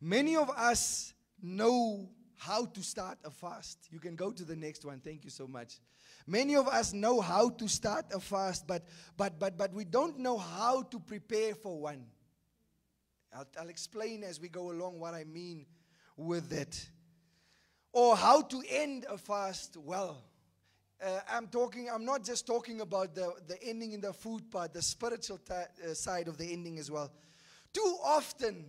Many of us know how to start a fast. You can go to the next one. Thank you so much. Many of us know how to start a fast, but we don't know how to prepare for one. I'll explain as we go along what I mean with that. Or how to end a fast well. I'm not just talking about the ending in the food part, the spiritual side of the ending as well. Too often,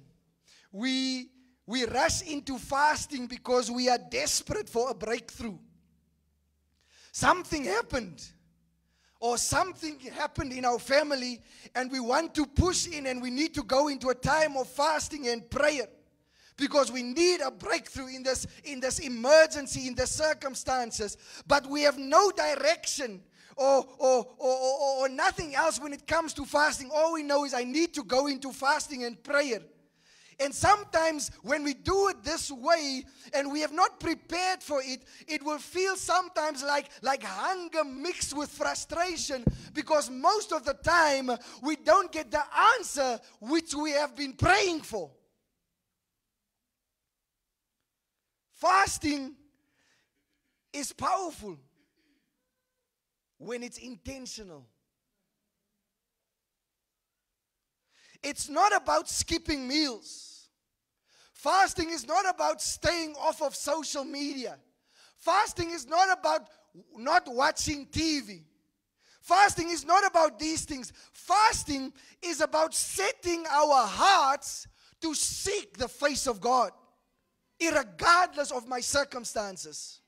we rush into fasting because we are desperate for a breakthrough. Something happened, or something happened in our family, and we want to push in, and we need to go into a time of fasting and prayer because we need a breakthrough in this emergency, in the circumstances. But we have no direction or nothing else when it comes to fasting. All we know is I need to go into fasting and prayer. And sometimes when we do it this way and we have not prepared for it, it will feel sometimes like hunger mixed with frustration, because most of the time we don't get the answer which we have been praying for. Fasting is powerful when it's intentional. It's not about skipping meals. Fasting is not about staying off of social media. Fasting is not about not watching TV. Fasting is not about these things. Fasting is about setting our hearts to seek the face of God, irregardless of my circumstances.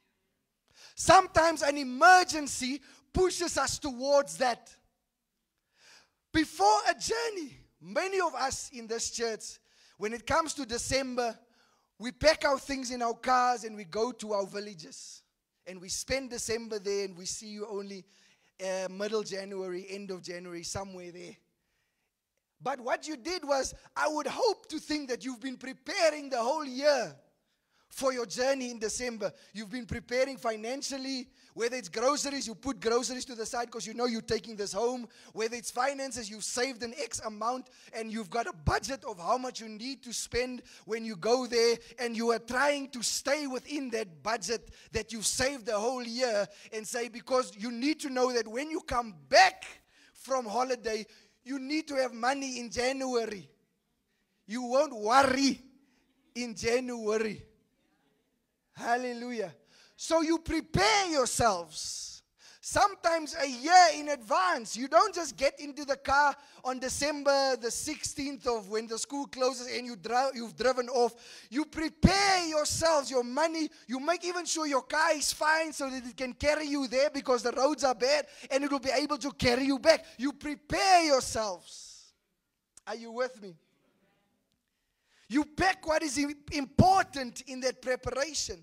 Sometimes an emergency pushes us towards that. Before a journey, many of us in this church, when it comes to December, we pack our things in our cars and we go to our villages. And we spend December there, and we see you only middle January, end of January, somewhere there. But what you did was, I would hope to think that you've been preparing the whole year for your journey in December. You've been preparing financially. Whether it's groceries, you put groceries to the side because you know you're taking this home. Whether it's finances, you've saved an X amount and you've got a budget of how much you need to spend when you go there, and you are trying to stay within that budget that you've saved the whole year, and say, because you need to know that when you come back from holiday, you need to have money in January. You won't worry in January. Hallelujah. So you prepare yourselves, sometimes a year in advance. You don't just get into the car on December the 16th of when the school closes and you've driven off. You prepare yourselves, your money. You make even sure your car is fine so that it can carry you there because the roads are bad, and it will be able to carry you back. You prepare yourselves. Are you with me? You pack what is important in that preparation.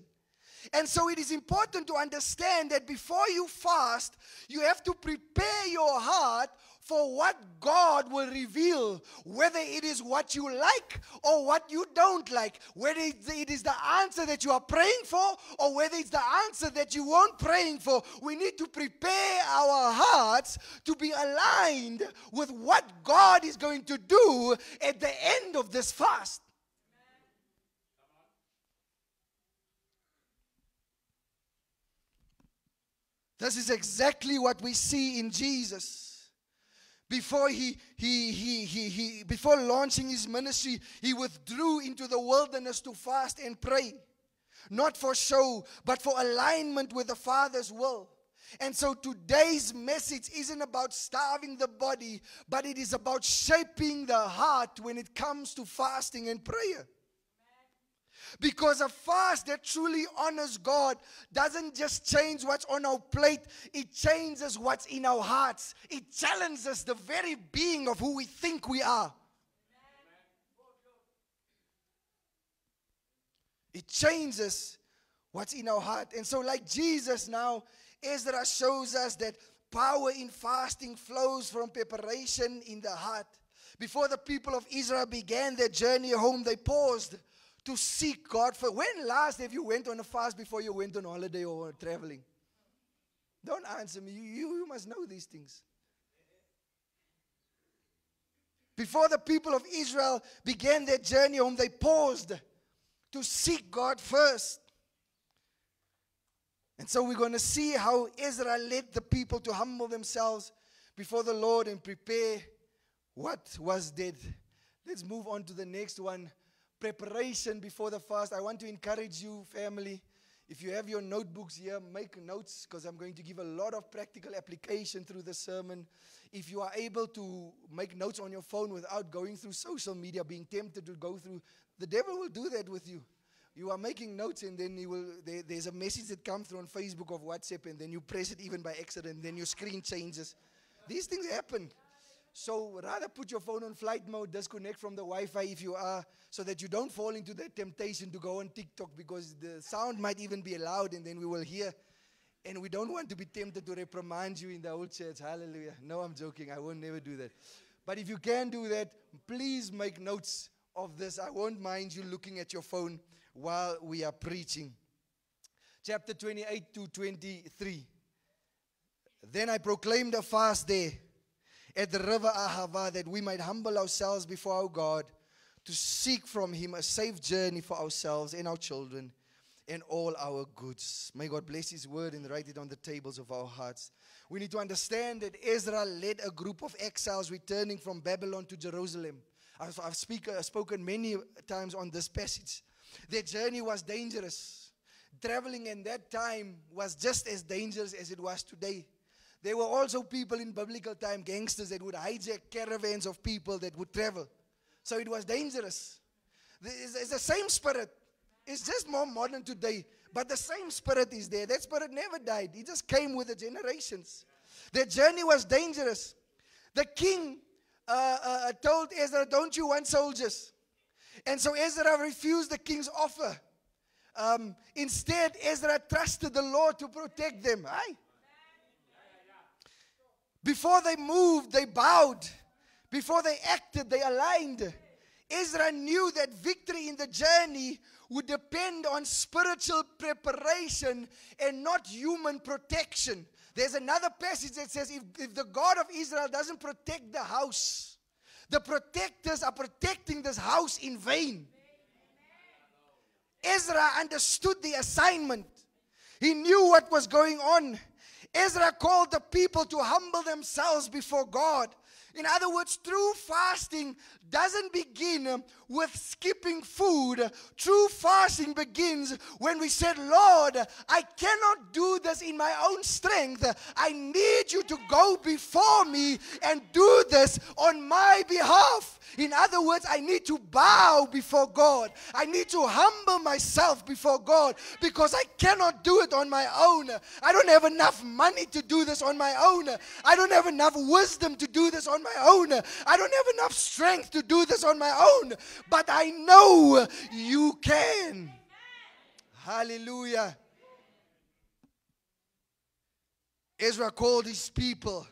And so it is important to understand that before you fast, you have to prepare your heart for what God will reveal, whether it is what you like or what you don't like, whether it is the answer that you are praying for or whether it's the answer that you weren't praying for. We need to prepare our hearts to be aligned with what God is going to do at the end of this fast. This is exactly what we see in Jesus. Before before launching his ministry, he withdrew into the wilderness to fast and pray. Not for show, but for alignment with the Father's will. And so today's message isn't about starving the body, but it is about shaping the heart when it comes to fasting and prayer. Because a fast that truly honors God doesn't just change what's on our plate, it changes what's in our hearts. It challenges the very being of who we think we are. It changes what's in our heart. And so like Jesus now, Ezra shows us that power in fasting flows from preparation in the heart. Before the people of Israel began their journey home, they paused to seek God. For when last have you went on a fast before you went on holiday or traveling? Don't answer me. You must know these things. Before the people of Israel began their journey home, they paused to seek God first. And so we're going to see how Ezra led the people to humble themselves before the Lord and prepare what was dead. Let's move on to the next one. Preparation before the fast. I want to encourage you, family. If you have your notebooks here, make notes, because I'm going to give a lot of practical application through the sermon. If you are able to make notes on your phone without going through social media, being tempted to go through, the devil will do that with you. You are making notes, and then there's a message that comes through on Facebook or WhatsApp, and then you press it even by accident, and then your screen changes. These things happen. So rather put your phone on flight mode, disconnect from the Wi-Fi if you are, so that you don't fall into that temptation to go on TikTok, because the sound might even be loud, and then we will hear. And we don't want to be tempted to reprimand you in the old church. Hallelujah. No, I'm joking. I won't never do that. But if you can do that, please make notes of this. I won't mind you looking at your phone while we are preaching. Chapter 28 to 23. Then I proclaimed a fast there at the river Ahava, that we might humble ourselves before our God, to seek from Him a safe journey for ourselves and our children and all our goods. May God bless His word and write it on the tables of our hearts. We need to understand that Ezra led a group of exiles returning from Babylon to Jerusalem. I've spoken many times on this passage. Their journey was dangerous. Traveling in that time was just as dangerous as it was today. There were also people in biblical time, gangsters, that would hijack caravans of people that would travel. So it was dangerous. It's the same spirit. It's just more modern today. But the same spirit is there. That spirit never died. It just came with the generations. Their journey was dangerous. The king told Ezra, don't you want soldiers? And so Ezra refused the king's offer. Instead, Ezra trusted the Lord to protect them. Aye. Before they moved, they bowed. Before they acted, they aligned. Ezra knew that victory in the journey would depend on spiritual preparation and not human protection. There's another passage that says, if the God of Israel doesn't protect the house, the protectors are protecting this house in vain. Ezra understood the assignment. He knew what was going on. Ezra called the people to humble themselves before God. In other words, true fasting doesn't begin with skipping food. True fasting begins when we said, Lord, I cannot do this in my own strength. I need you to go before me and do this on my behalf. In other words, I need to bow before God. I need to humble myself before God, because I cannot do it on my own. I don't have enough money to do this on my own. I don't have enough wisdom to do this on my own. I don't have enough strength to do this on my own. But I know you can. Hallelujah. Ezra called his people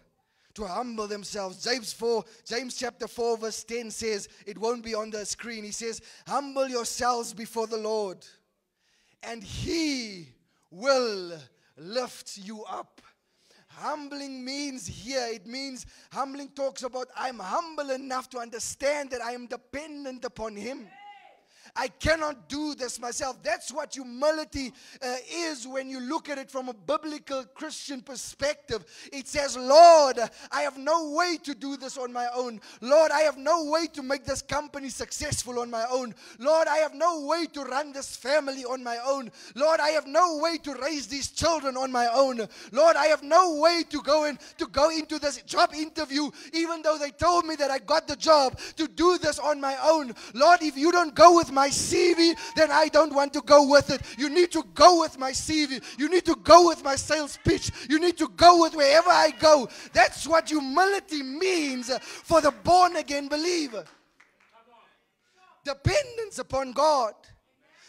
to humble themselves. James chapter 4 verse 10 says, it won't be on the screen. He says, humble yourselves before the Lord, and He will lift you up. Humbling means here, it means humbling talks about I'm humble enough to understand that I am dependent upon Him. I cannot do this myself. That's what humility is when you look at it from a biblical Christian perspective. It says, Lord, I have no way to do this on my own. Lord, I have no way to make this company successful on my own. Lord, I have no way to run this family on my own. Lord, I have no way to raise these children on my own. Lord, I have no way to go into this job interview, even though they told me that I got the job, to do this on my own. Lord, if you don't go with my CV, then I don't want to go with it. You need to go with my CV. You need to go with my sales pitch. You need to go with wherever I go. That's what humility means for the born again believer. Dependence upon God.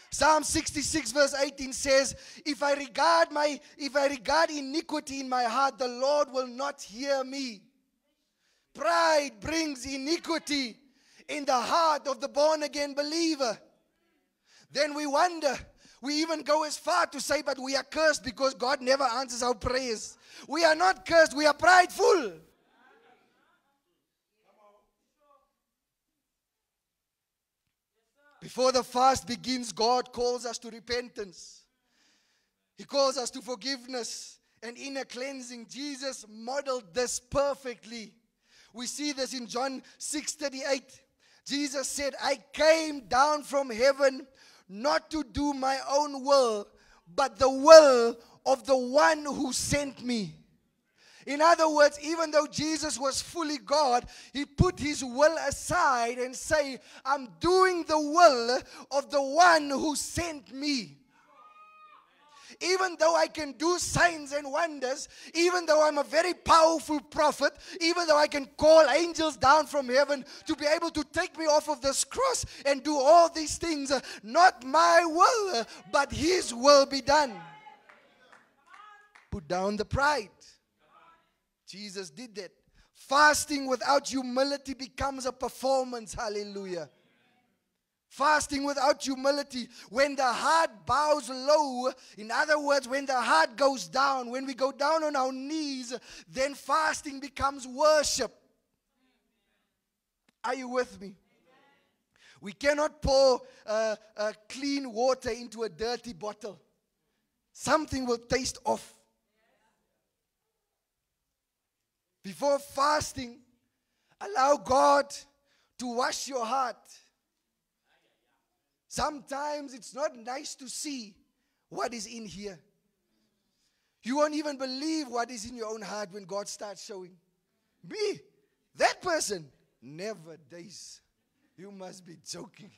Psalm 66 verse 18 says, if I regard iniquity in my heart, the Lord will not hear me. Pride brings iniquity in the heart of the born again believer. Then we wonder, we even go as far to say, but we are cursed because God never answers our prayers. We are not cursed, we are prideful. Before the fast begins, God calls us to repentance. He calls us to forgiveness and inner cleansing. Jesus modeled this perfectly. We see this in John 6:38. Jesus said, I came down from heaven not to do my own will, but the will of the one who sent me. In other words, even though Jesus was fully God, he put his will aside and say, I'm doing the will of the one who sent me. Even though I can do signs and wonders, even though I'm a very powerful prophet, even though I can call angels down from heaven to be able to take me off of this cross and do all these things, not my will, but his will be done. Put down the pride. Jesus did that. Fasting without humility becomes a performance. Hallelujah. Fasting without humility, when the heart bows low, in other words, when the heart goes down, when we go down on our knees, then fasting becomes worship. Are you with me? We cannot pour clean water into a dirty bottle. Something will taste off. Before fasting, allow God to wash your heart. Sometimes it's not nice to see what is in here. You won't even believe what is in your own heart when God starts showing. Me, that person, never days. You must be joking.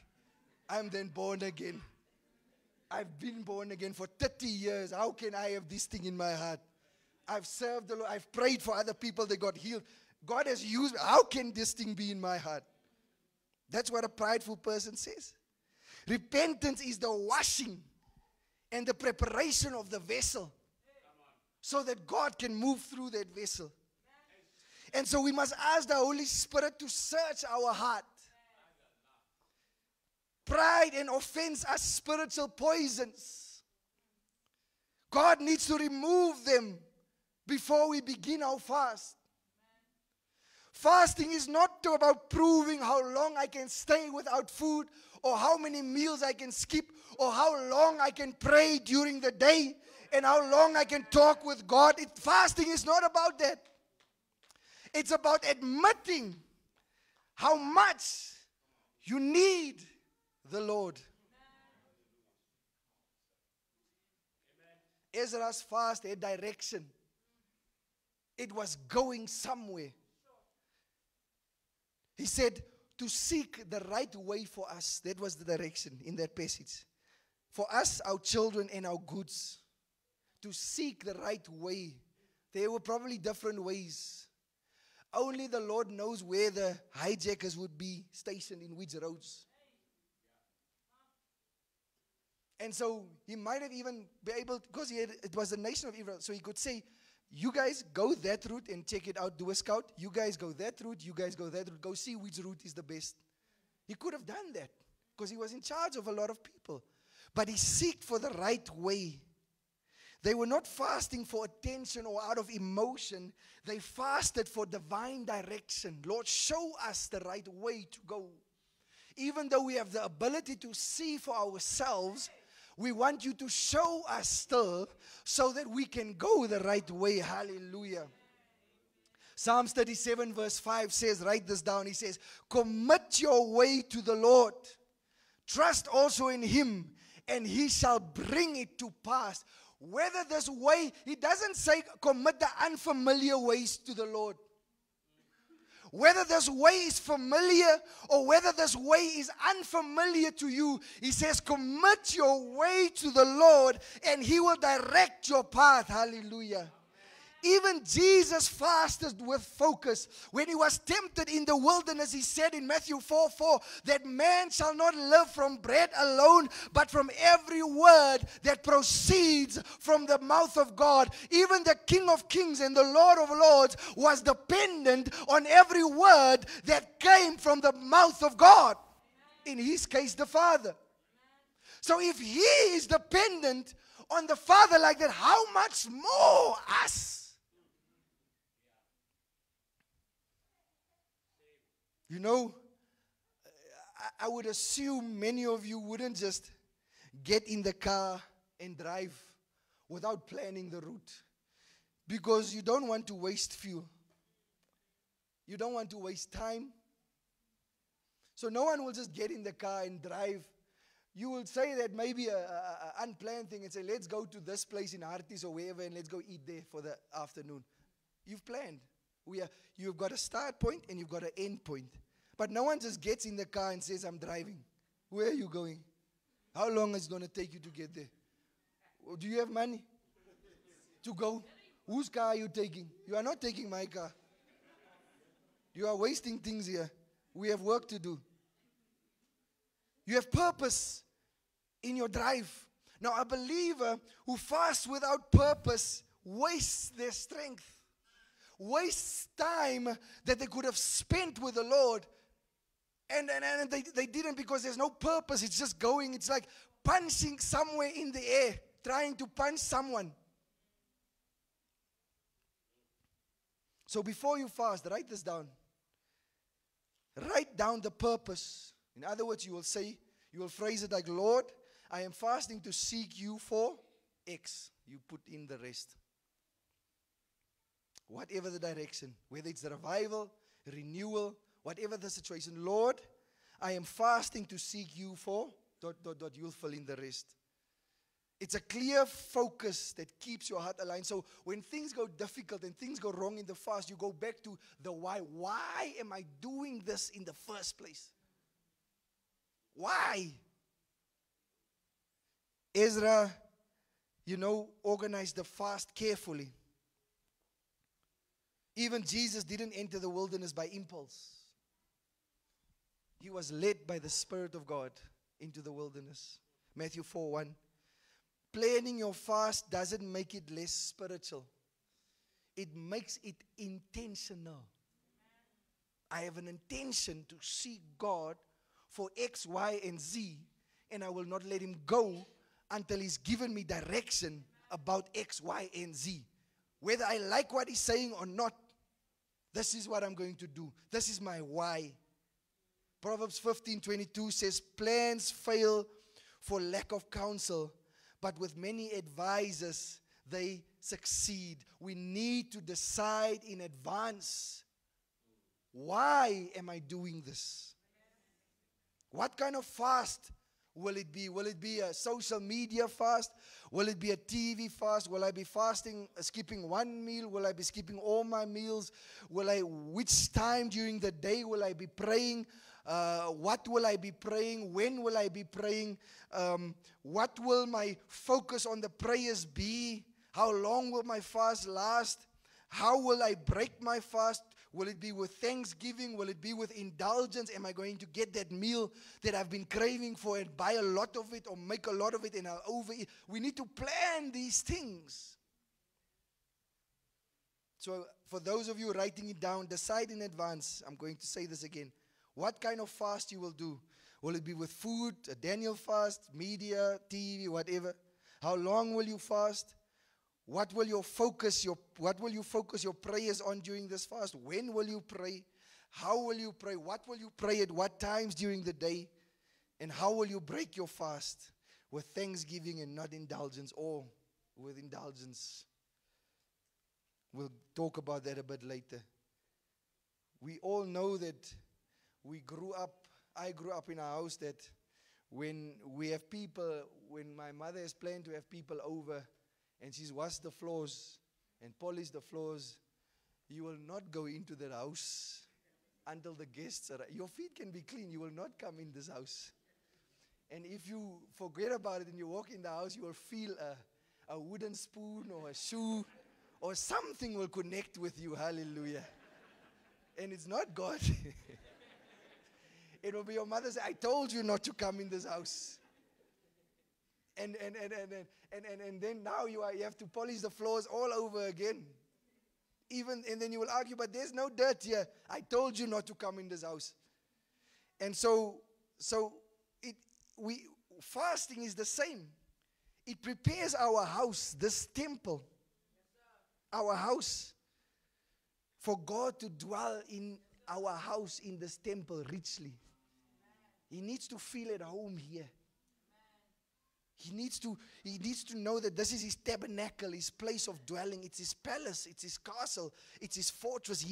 I'm then born again. I've been born again for 30 years. How can I have this thing in my heart? I've served the Lord. I've prayed for other people. They got healed. God has used me. How can this thing be in my heart? That's what a prideful person says. Repentance is the washing and the preparation of the vessel so that God can move through that vessel. And so we must ask the Holy Spirit to search our heart. Pride and offense are spiritual poisons. God needs to remove them before we begin our fast. Fasting is not about proving how long I can stay without food, or how many meals I can skip, or how long I can pray during the day, and how long I can talk with God. Fasting is not about that. It's about admitting how much you need the Lord. Ezra's fast had direction. It was going somewhere. He said, to seek the right way for us. That was the direction in that passage. For us, our children, and our goods. To seek the right way. There were probably different ways. Only the Lord knows where the hijackers would be stationed, in which roads. And so he might have even been able, because it was the nation of Israel, so he could say, you guys go that route and check it out, do a scout. You guys go that route, you guys go that route. Go see which route is the best. He could have done that because he was in charge of a lot of people. But he sought for the right way. They were not fasting for attention or out of emotion. They fasted for divine direction. Lord, show us the right way to go. Even though we have the ability to see for ourselves, we want you to show us still so that we can go the right way. Hallelujah. Psalms 37 verse 5 says, write this down. He says, commit your way to the Lord. Trust also in him, and he shall bring it to pass. Whether this way, he doesn't say commit the unfamiliar ways to the Lord. Whether this way is familiar or whether this way is unfamiliar to you, he says, commit your way to the Lord and he will direct your path. Hallelujah. Even Jesus fasted with focus. When he was tempted in the wilderness, he said in Matthew 4:4 that man shall not live from bread alone, but from every word that proceeds from the mouth of God. Even the King of Kings and the Lord of Lords was dependent on every word that came from the mouth of God. In his case, the Father. So if he is dependent on the Father like that, how much more us? You know, I would assume many of you wouldn't just get in the car and drive without planning the route, because you don't want to waste fuel. You don't want to waste time. So no one will just get in the car and drive. You will say that maybe an unplanned thing and say, let's go to this place in Harties or wherever and let's go eat there for the afternoon. You've planned. You've got a start point and you've got an end point. But no one just gets in the car and says, I'm driving. Where are you going? How long is it going to take you to get there? Do you have money to go? Whose car are you taking? You are not taking my car. You are wasting things here. We have work to do. You have purpose in your drive. Now, a believer who fasts without purpose wastes their strength, wastes time that they could have spent with the Lord. And they didn't, because there's no purpose. It's just going. It's like punching somewhere in the air, trying to punch someone. So before you fast, write this down. Write down the purpose. In other words, you will phrase it like, Lord, I am fasting to seek you for X. You put in the rest. Whatever the direction, whether it's the revival, renewal, whatever the situation. Lord, I am fasting to seek you for ... You'll fill in the rest. It's a clear focus that keeps your heart aligned. So when things go difficult and things go wrong in the fast, you go back to the why. Why am I doing this in the first place? Why? Ezra, organized the fast carefully. Even Jesus didn't enter the wilderness by impulse. He was led by the Spirit of God into the wilderness. Matthew 4:1. Planning your fast doesn't make it less spiritual. It makes it intentional. I have an intention to seek God for X, Y, and Z, and I will not let him go until he's given me direction about X, Y, and Z. Whether I like what he's saying or not, this is what I'm going to do. This is my why. Proverbs 15:22 says, plans fail for lack of counsel, but with many advisors, they succeed. We need to decide in advance. Why am I doing this? What kind of fast will it be? Will it be a social media fast? Will it be a TV fast? Will I be fasting, skipping one meal? Will I be skipping all my meals? Which time during the day will I be praying? What will I be praying? When will I be praying? What will my focus on the prayers be? How long will my fast last? How will I break my fast? Will it be with thanksgiving? Will it be with indulgence? Am I going to get that meal that I've been craving for and buy a lot of it or make a lot of it and I'll overeat? We need to plan these things. So for those of you writing it down, decide in advance. I'm going to say this again. What kind of fast you will do? Will it be with food, a Daniel fast, media, TV, whatever? How long will you fast? What will you focus your prayers on during this fast? When will you pray? How will you pray? What will you pray at what times during the day? And how will you break your fast? With thanksgiving and not indulgence, or with indulgence. We'll talk about that a bit later. We all know that I grew up in a house that when my mother has planned to have people over, and she's washed the floors and polished the floors, you will not go into that house until the guests arrive. Your feet can be clean. You will not come in this house. And if you forget about it and you walk in the house, you will feel a wooden spoon or a shoe or something will connect with you. Hallelujah. And it's not God. It will be your mother say, I told you not to come in this house. And then now you have to polish the floors all over again. And then you will argue, but there's no dirt here. I told you not to come in this house. And so fasting is the same. It prepares our house, this temple, our house, for God to dwell in our house in this temple richly. He needs to feel at home here. He needs to know that this is his tabernacle, his place of dwelling. It's his palace, it's his castle, it's his fortress.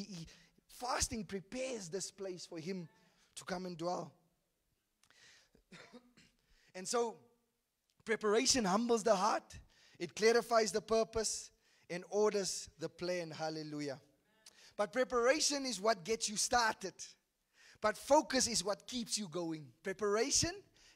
Fasting prepares this place for him to come and dwell. And so, preparation humbles the heart. It clarifies the purpose and orders the plan. Hallelujah. But preparation is what gets you started. But focus is what keeps you going. Preparation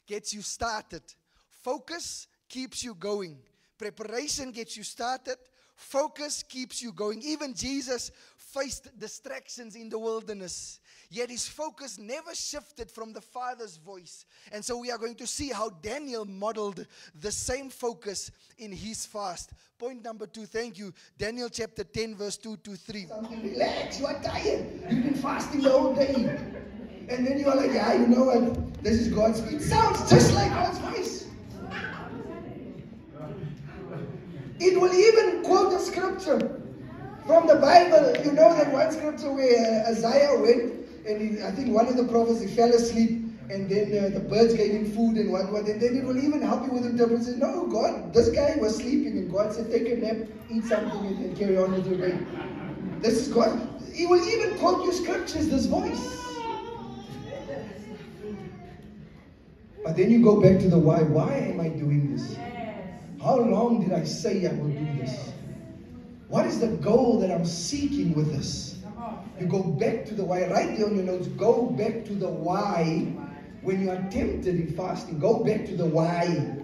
gets you started. Focus keeps you going. Preparation gets you started. Focus keeps you going. Even Jesus faced distractions in the wilderness, yet his focus never shifted from the Father's voice. And so we are going to see how Daniel modeled the same focus in his fast. Point number 2, thank you. Daniel chapter 10 verse 2 to 3. Relax, you are tired. You've been fasting the whole day. And then you are like, yeah, you know what? This is God's speech. It sounds just like God's voice. It will even quote a scripture from the Bible. You know that one scripture where Isaiah went, and I think one of the prophets, he fell asleep, and then the birds gave him food and what, and then it will even help you with interpretation. No, God, this guy was sleeping, and God said, take a nap, eat something, and then carry on with your day. This is God. He will even quote you scriptures, this voice. But then you go back to the why. Why am I doing this? How long did I say I will do this? What is the goal that I'm seeking with this? You go back to the why. Write there on your notes. Go back to the why when you are tempted in fasting. Go back to the why.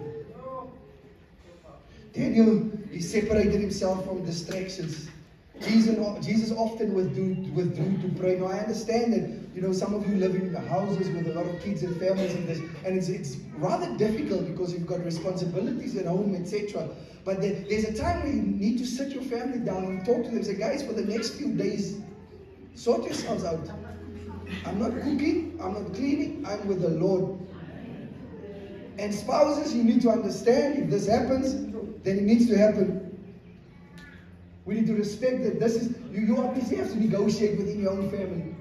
Daniel, he separated himself from distractions. Jesus often withdrew to pray. Now I understand that, some of you live in houses with a lot of kids and families and it's rather difficult because you've got responsibilities at home, etc. But there's a time where you need to sit your family down and talk to them. Say, guys, for the next few days, sort yourselves out. I'm not cooking, I'm not cleaning, I'm with the Lord. And spouses, you need to understand, if this happens, then it needs to happen. We need to respect that this is, you obviously have to negotiate within your own family.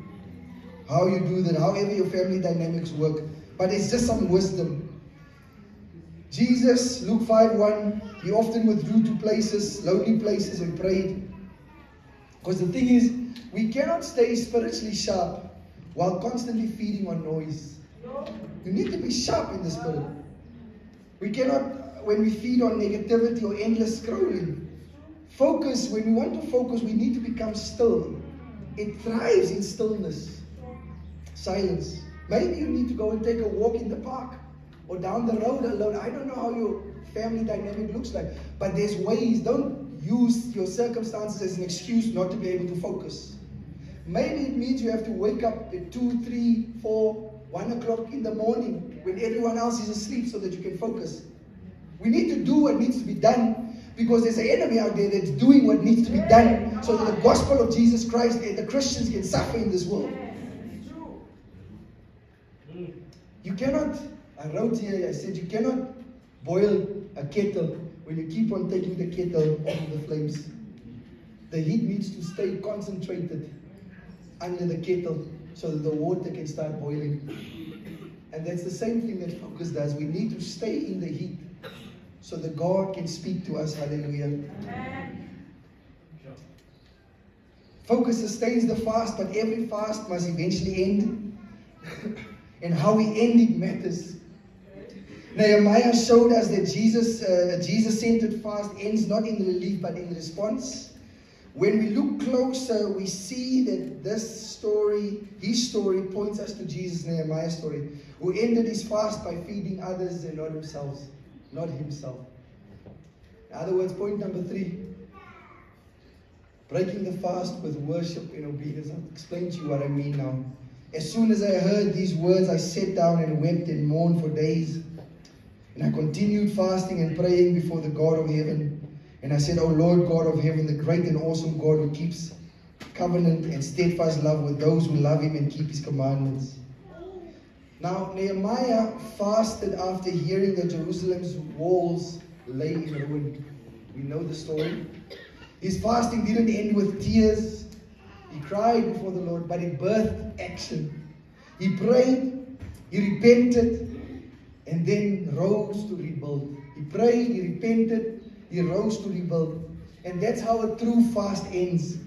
How you do that, however your family dynamics work. But it's just some wisdom. Jesus, Luke 5:1, he often withdrew to places, lonely places, and prayed. Because the thing is, we cannot stay spiritually sharp while constantly feeding on noise. You need to be sharp in the spirit. We cannot, when we feed on negativity or endless scrolling, focus. When we want to focus, we need to become still. It thrives in stillness. Silence. Maybe you need to go and take a walk in the park or down the road alone. I don't know how your family dynamic looks like, but there's ways. Don't use your circumstances as an excuse not to be able to focus. Maybe it means you have to wake up at 2, 3, 4, 1 o'clock in the morning when everyone else is asleep so that you can focus. We need to do what needs to be done because there's an enemy out there that's doing what needs to be done so that the gospel of Jesus Christ and the Christians can suffer in this world. You cannot, I wrote here, I said you cannot boil a kettle when you keep on taking the kettle off of the flames. The heat needs to stay concentrated under the kettle so that the water can start boiling. And that's the same thing that focus does. We need to stay in the heat so that God can speak to us. Hallelujah. Focus sustains the fast, but every fast must eventually end. And how we end it matters. Nehemiah showed us that Jesus-centered fast ends not in relief but in response. When we look closer, we see that this story, his story, points us to Jesus, Nehemiah's story, who ended his fast by feeding others and not himself. In other words, point number 3, breaking the fast with worship and obedience. I'll explain to you what I mean now. As soon as I heard these words, I sat down and wept and mourned for days. And I continued fasting and praying before the God of heaven. And I said, O Lord God of heaven, the great and awesome God who keeps covenant and steadfast love with those who love him and keep his commandments. Now, Nehemiah fasted after hearing that Jerusalem's walls lay in ruin. We know the story. His fasting didn't end with tears. He cried before the Lord, but it birthed action. He prayed He repented and then rose to rebuild. He prayed, he repented, he rose to rebuild. And that's how a true fast ends.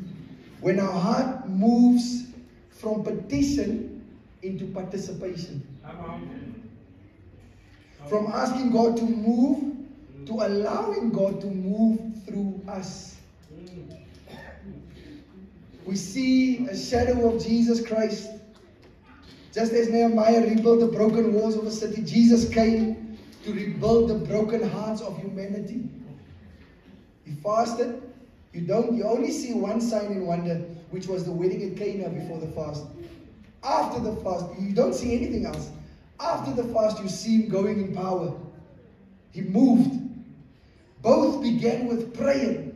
When our heart moves from petition into participation. From asking God to move to allowing God to move through us. We see a shadow of Jesus Christ. Just as Nehemiah rebuilt the broken walls of a city, Jesus came to rebuild the broken hearts of humanity. He fasted. You only see one sign and wonder, which was the wedding at Cana before the fast. After the fast, you don't see anything else. After the fast, you see him going in power. He moved. Both began with prayer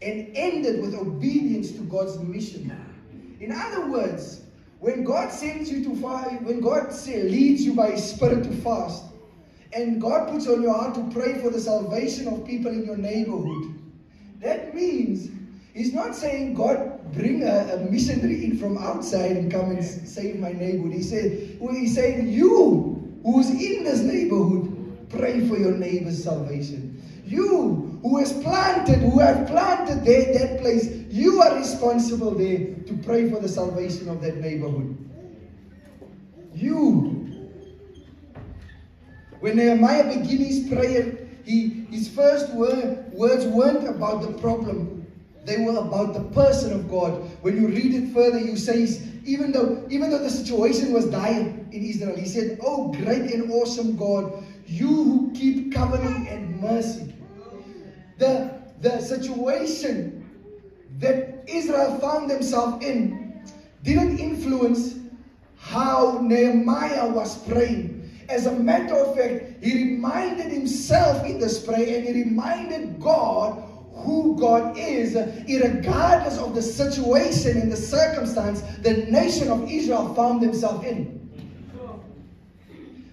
and ended with obedience to God's mission. In other words, when God sends you to fast, when God leads you by His Spirit to fast, and God puts on your heart to pray for the salvation of people in your neighborhood, that means He's not saying, God, bring a missionary in from outside and come and save my neighborhood. He's saying, you who's in this neighborhood, pray for your neighbor's salvation. You who have planted there, that place, you are responsible there to pray for the salvation of that neighborhood. You. When Nehemiah began his prayer, his first words weren't about the problem. They were about the person of God. When you read it further, you say, even though the situation was dire in Israel, he said, "Oh, great and awesome God, you who keep covenant and mercy." The situation that Israel found themselves in didn't influence how Nehemiah was praying. As a matter of fact, he reminded himself in this prayer, and he reminded God who God is, regardless of the situation and the circumstance the nation of Israel found themselves in.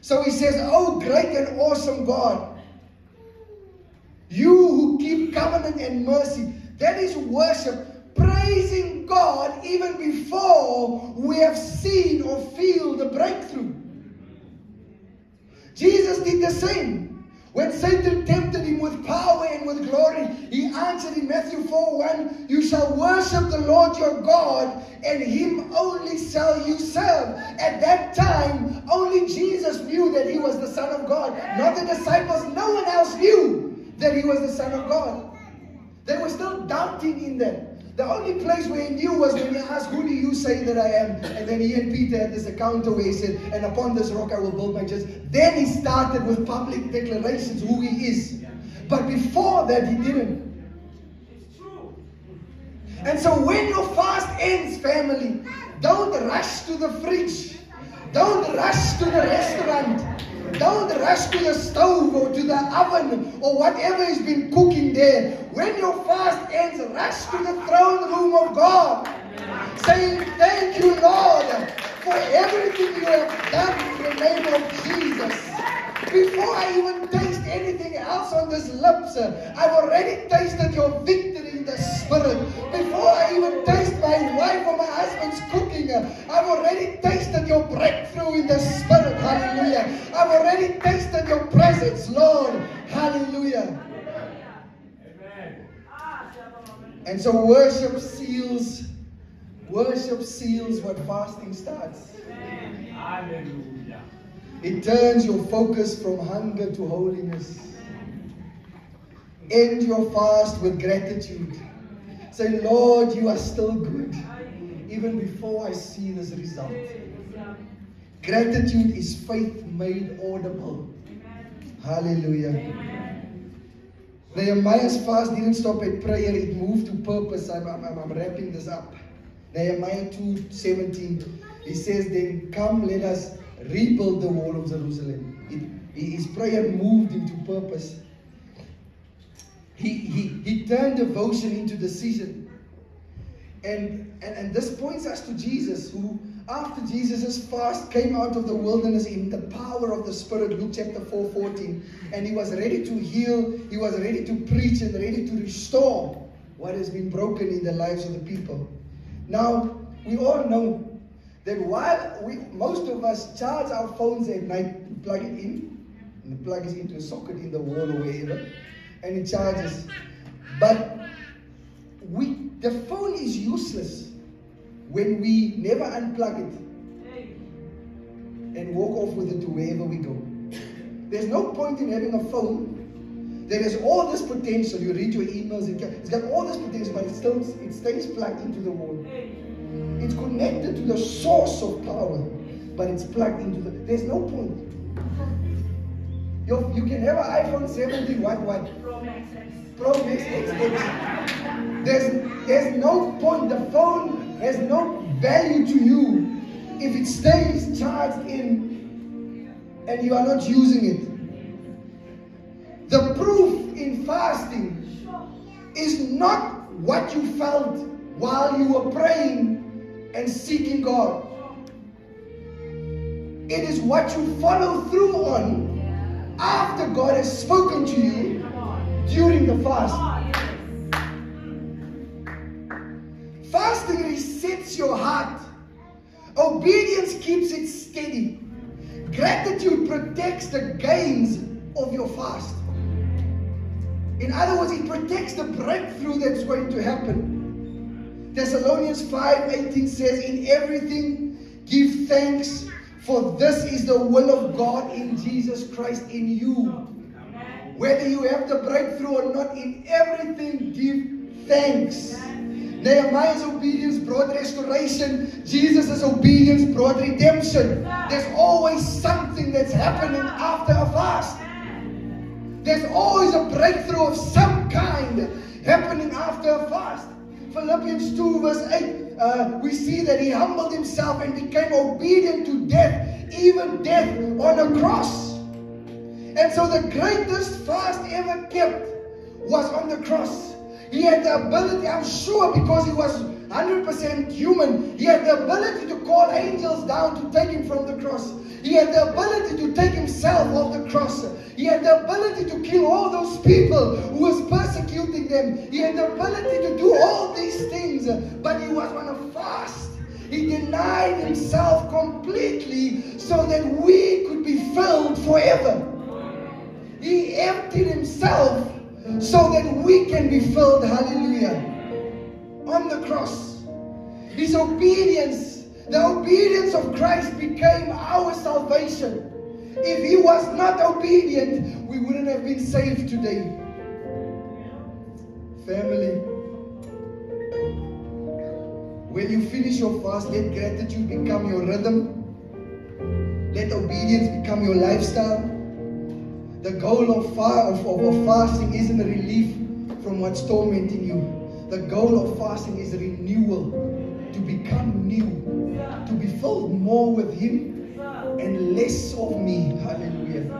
So he says, "Oh, great and awesome God, you who keep covenant and mercy." That is worship, praising God even before we have seen or feel the breakthrough. Jesus did the same. When Satan tempted him with power and with glory, he answered in Matthew 4:1, "You shall worship the Lord your God, and Him only shall you serve." At that time, only Jesus knew that He was the Son of God. Not the disciples. No one else knew that He was the Son of God. They were still doubting in that. The only place where he knew was when he asked, "Who do you say that I am?" And then he and Peter had this encounter where he said, "And upon this rock I will build my church." Then he started with public declarations who he is. But before that, he didn't. And so when your fast ends, family, don't rush to the fridge. Don't rush to the restaurant. Don't rush to the stove or to the oven or whatever has been cooking there. When your fast ends, rush to the throne room of God, saying, "Thank you, Lord, for everything you have done in the name of Jesus. Before I even taste anything else on this lips, I've already tasted your victory in the Spirit. Before I even taste my wife or my husband's cooking, I've already tasted your breakthrough in the Spirit." Hallelujah. I've already tasted your presence, Lord. Hallelujah. And so worship seals what fasting starts. Hallelujah. It turns your focus from hunger to holiness. End your fast with gratitude. Say, "Lord, you are still good, even before I see this result." Gratitude is faith made audible. Hallelujah. Nehemiah's fast didn't stop at prayer, it moved to purpose. I'm wrapping this up. Nehemiah 2:17. He says, "Then come, let us rebuild the wall of Jerusalem." His prayer moved him to purpose. He turned devotion into decision. And this points us to Jesus, who after Jesus' fast came out of the wilderness in the power of the Spirit, Luke chapter 4:14, and he was ready to heal, he was ready to preach and ready to restore what has been broken in the lives of the people. Now, we all know that while most of us charge our phones at night, plug it in, and the plug is into a socket in the wall or wherever, and it charges. But the phone is useless when we never unplug it and walk off with it to wherever we go. There's no point in having a phone that has all this potential. You read your emails, it's got all this potential, but it stays plugged into the wall. It's connected to the source of power, but it's plugged into there's no point. You can have an iPhone 17, what? Pro Max X. There's no point. The phone has no value to you if it stays charged in and you are not using it. The proof in fasting is not what you felt while you were praying and seeking God. It is what you follow through on after God has spoken to you during the fast. Fasting resets your heart. Obedience keeps it steady. Gratitude protects the gains of your fast. In other words, it protects the breakthrough that's going to happen. Thessalonians 5:18 says, in everything give thanks, for this is the will of God in Jesus Christ in you. Whether you have the breakthrough or not, in everything give thanks. Nehemiah's obedience brought restoration. Jesus' obedience brought redemption. There's always something that's happening after a fast. There's always a breakthrough of some kind happening after a fast. Philippians 2 verse 8, we see that he humbled himself and became obedient to death, even death on a cross. And so the greatest fast ever kept was on the cross. He had the ability, I'm sure, because he was 100% human, he had the ability to call angels down to take him from the cross. He had the ability to take himself off the cross. He had the ability to kill all those people who was persecuting them. He had the ability to do all these things, but he was on a fast. He denied himself completely so that we could be filled forever. He emptied himself so that we can be filled, hallelujah, on the cross. His obedience, the obedience of Christ became our salvation. If he was not obedient, we wouldn't have been saved today. Family, when you finish your fast, let gratitude become your rhythm. Let obedience become your lifestyle. The goal of fasting isn't a relief from what's tormenting you. The goal of fasting is renewal, to become new, to be filled more with him and less of me. Hallelujah.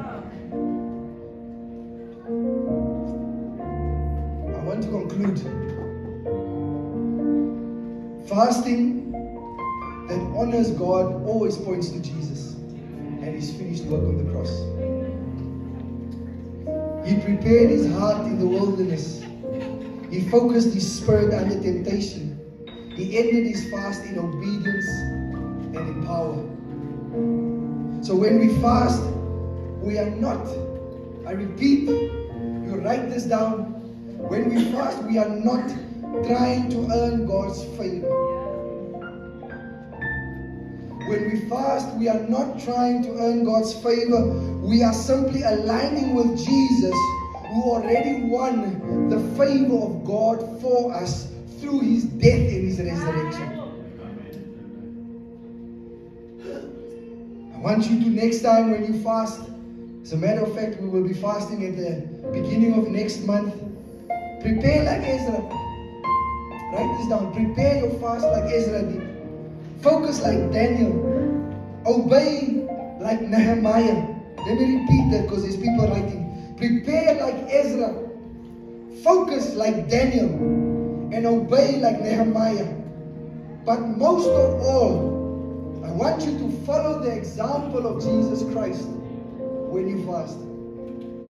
I want to conclude. Fasting that honors God always points to Jesus and his finished work on the cross. He prepared his heart in the wilderness. He focused his spirit under temptation. He ended his fast in obedience and in power. So when we fast, we are not, I repeat, you write this down. When we fast, we are not trying to earn God's favor. When we fast, we are not trying to earn God's favor. We are simply aligning with Jesus, who already won the favor of God for us through his death and his resurrection. I want you to, next time when you fast, as a matter of fact, we will be fasting at the beginning of next month. Prepare like Ezra. Write this down. Prepare your fast like Ezra did. Focus like Daniel. Obey like Nehemiah. Let me repeat that because there's people writing. Prepare like Ezra. Focus like Daniel. And obey like Nehemiah. But most of all, I want you to follow the example of Jesus Christ when you fast.